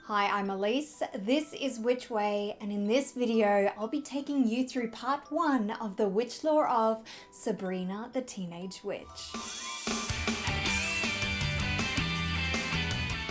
Hi, I'm Elise, this is Witch Way, and in this video I'll be taking you through part 1 of the witch lore of Sabrina the Teenage Witch.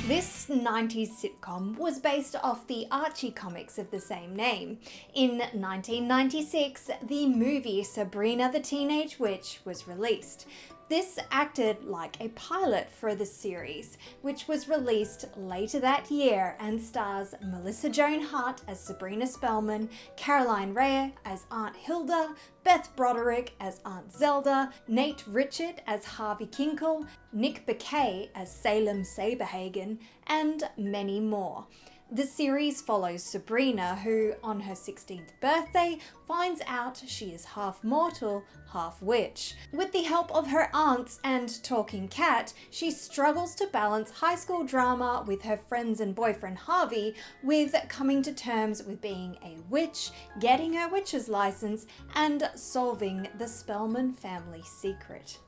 This 90s sitcom was based off the Archie comics of the same name. In 1996, the movie Sabrina the Teenage Witch was released. This acted like a pilot for the series, which was released later that year and stars Melissa Joan Hart as Sabrina Spellman, Caroline Rhea as Aunt Hilda, Beth Broderick as Aunt Zelda, Nate Richard as Harvey Kinkle, Nick Bakay as Salem Saberhagen, and many more. The series follows Sabrina, who, on her 16th birthday, finds out she is half mortal, half witch. With the help of her aunts and talking cat, she struggles to balance high school drama with her friends and boyfriend Harvey, with coming to terms with being a witch, getting her witch's license, and solving the Spellman family secret.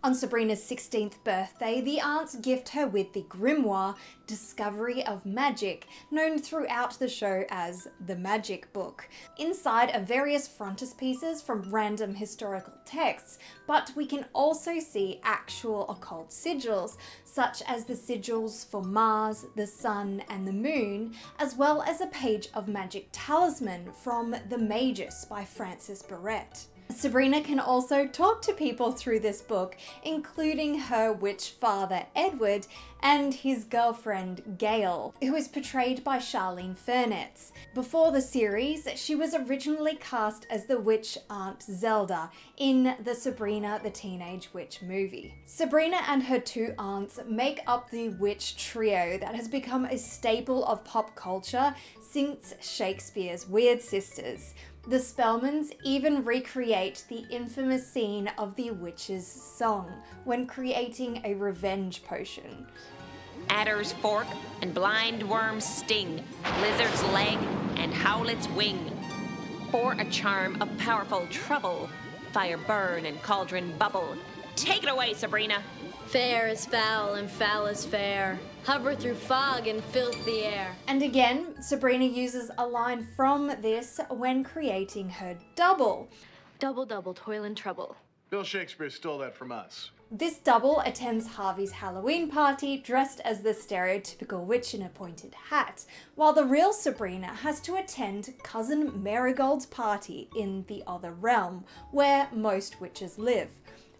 On Sabrina's 16th birthday, the aunts gift her with the grimoire Discovery of Magic, known throughout the show as the Magic Book. Inside are various frontispieces from random historical texts, but we can also see actual occult sigils, such as the sigils for Mars, the Sun, and the Moon, as well as a page of magic talisman from The Magus by Francis Barrett. Sabrina can also talk to people through this book, including her witch father Edward and his girlfriend Gail, who is portrayed by Charlene Furnitz. Before the series, she was originally cast as the witch Aunt Zelda in the Sabrina the Teenage Witch movie. Sabrina and her two aunts make up the witch trio that has become a staple of pop culture since Shakespeare's Weird Sisters. The Spellman'S even recreate the infamous scene of the witch's song when creating a revenge potion. Adder's fork and blind worm's sting, lizard's leg and howlet's wing. For a charm of powerful trouble, fire burn and cauldron bubble. Take it away, Sabrina. Fair is foul and foul is fair. Hover through fog and filthy air. And again, Sabrina uses a line from this when creating her double. Double, double, toil and trouble. Bill Shakespeare stole that from us. This double attends Harvey's Halloween party dressed as the stereotypical witch in a pointed hat, while the real Sabrina has to attend cousin Marigold'S party in the other realm, where most witches live.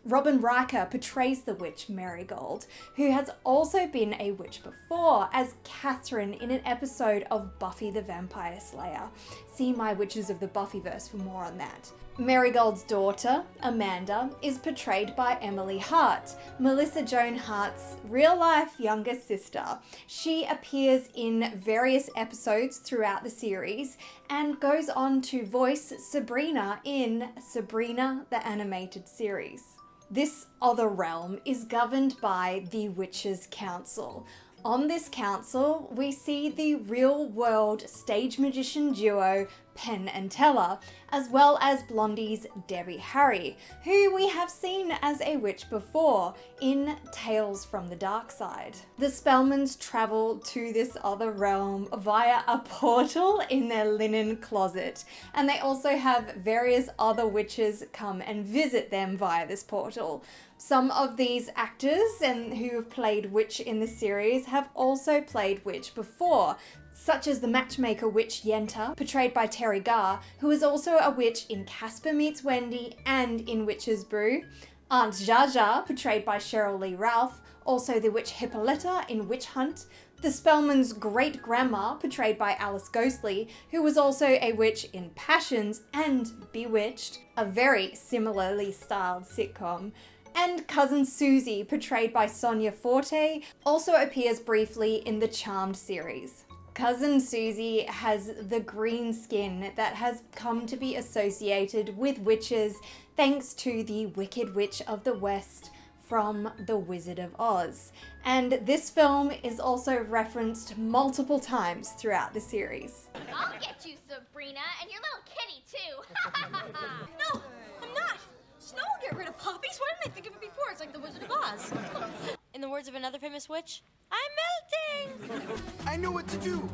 Robin Riker portrays the witch Marigold, who has also been a witch before, as Catherine in an episode of Buffy the Vampire Slayer. See my Witches of the Buffyverse for more on that. Marigold's daughter, Amanda, is portrayed by Emily Hart, Melissa Joan Hart's real-life younger sister. She appears in various episodes throughout the series and goes on to voice Sabrina in Sabrina the Animated Series. This other realm is governed by the Witches' Council. On this council, we see the real-world stage magician duo Penn and Teller, as well as Blondie's Debbie Harry, who we have seen as a witch before in Tales from the Dark Side. The Spellman'S travel to this other realm via a portal in their linen closet, and they also have various other witches come and visit them via this portal. Some of these actors and who have played witch in the series have also played witch before, such as the matchmaker witch Yenta, portrayed by Terry Garr, who is also a witch in Casper Meets Wendy and in Witch's Brew, Aunt Zsa Zsa, portrayed by Cheryl Lee Ralph, also the witch Hippolyta in Witch Hunt, the Spellman's great-grandma, portrayed by Alice Ghostley, who was also a witch in Passions and Bewitched, a very similarly styled sitcom, and Cousin Susie, portrayed by Sonia Forte, also appears briefly in the Charmed series. Cousin Susie has the green skin that has come to be associated with witches thanks to the Wicked Witch of the West from The Wizard of Oz. And this film is also referenced multiple times throughout the series. I'll get you, Sabrina, and your little kitty too. No, I'm not. Snow will get rid of poppies. Why didn't I think of it before? It's like The Wizard of Oz. In the words of another famous witch, I'm melting! I know what to do.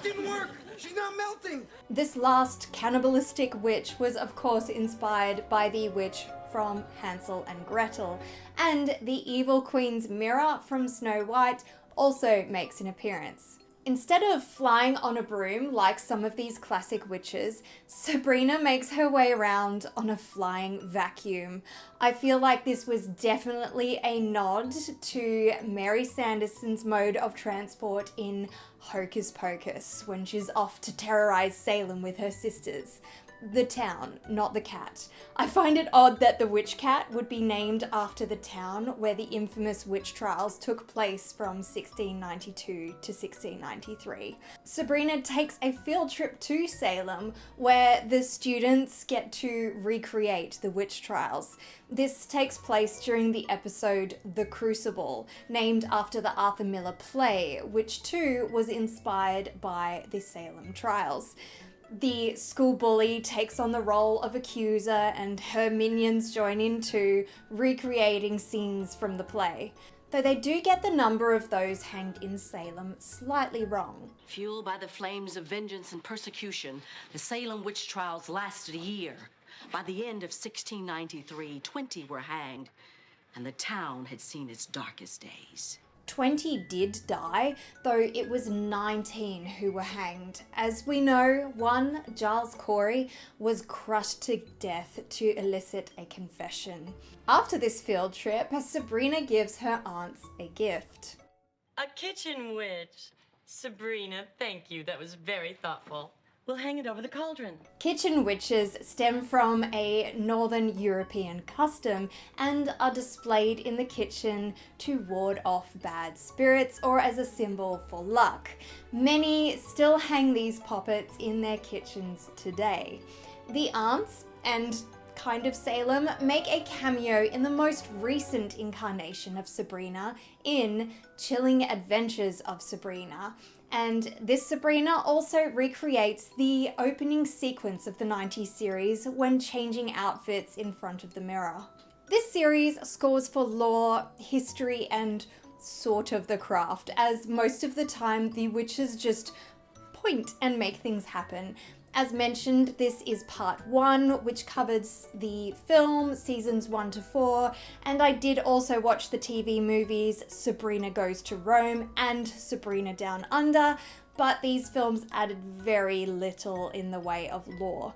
Didn't work. She's not melting. This last cannibalistic witch was of course inspired by the witch from Hansel and Gretel, and the evil queen's mirror from Snow White also makes an appearance. Instead of flying on a broom like some of these classic witches, Sabrina makes her way around on a flying vacuum. I feel like this was definitely a nod to Mary Sanderson's mode of transport in Hocus Pocus when she's off to terrorize Salem with her sisters. The town, not the cat. I find it odd that the witch cat would be named after the town where the infamous witch trials took place from 1692 to 1693. Sabrina takes a field trip to Salem where the students get to recreate the witch trials. This takes place during the episode The Crucible, named after the Arthur Miller play, which too was inspired by the Salem Trials. The school bully takes on the role of accuser and her minions join in too, recreating scenes from the play. Though they do get the number of those hanged in Salem slightly wrong. Fueled by the flames of vengeance and persecution, the Salem witch trials lasted a year. By the end of 1693, 20 were hanged, and the town had seen its darkest days. 20 did die, though it was 19 who were hanged. As we know, one, Giles Corey, was crushed to death to elicit a confession. After this field trip, Sabrina gives her aunts a gift. A kitchen witch. Sabrina, thank you. That was very thoughtful. We'll hang it over the cauldron. Kitchen witches stem from a Northern European custom and are displayed in the kitchen to ward off bad spirits or as a symbol for luck. Many still hang these puppets in their kitchens today. The aunts and kind of Salem make a cameo in the most recent incarnation of Sabrina in Chilling Adventures of Sabrina. And this Sabrina also recreates the opening sequence of the 90s series when changing outfits in front of the mirror. This series scores for lore, history, and sort of the craft, as most of the time the witches just point and make things happen. As mentioned, this is part 1, which covers the film, seasons 1 to 4, and I did also watch the TV movies Sabrina Goes to Rome and Sabrina Down Under, but these films added very little in the way of lore.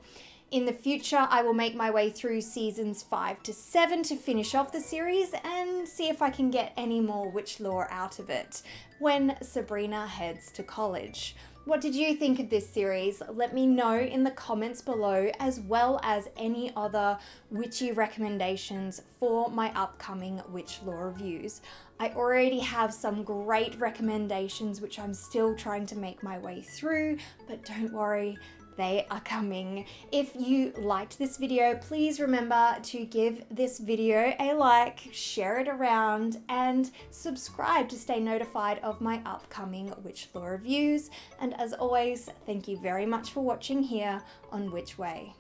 In the future, I will make my way through seasons 5 to 7 to finish off the series and see if I can get any more witch lore out of it when Sabrina heads to college. What did you think of this series? Let me know in the comments below, as well as any other witchy recommendations for my upcoming witch lore reviews. I already have some great recommendations which I'm still trying to make my way through, but don't worry, they are coming. If you liked this video, please remember to give this video a like, share it around, and subscribe to stay notified of my upcoming witch lore reviews. And as always, thank you very much for watching here on Witch Way.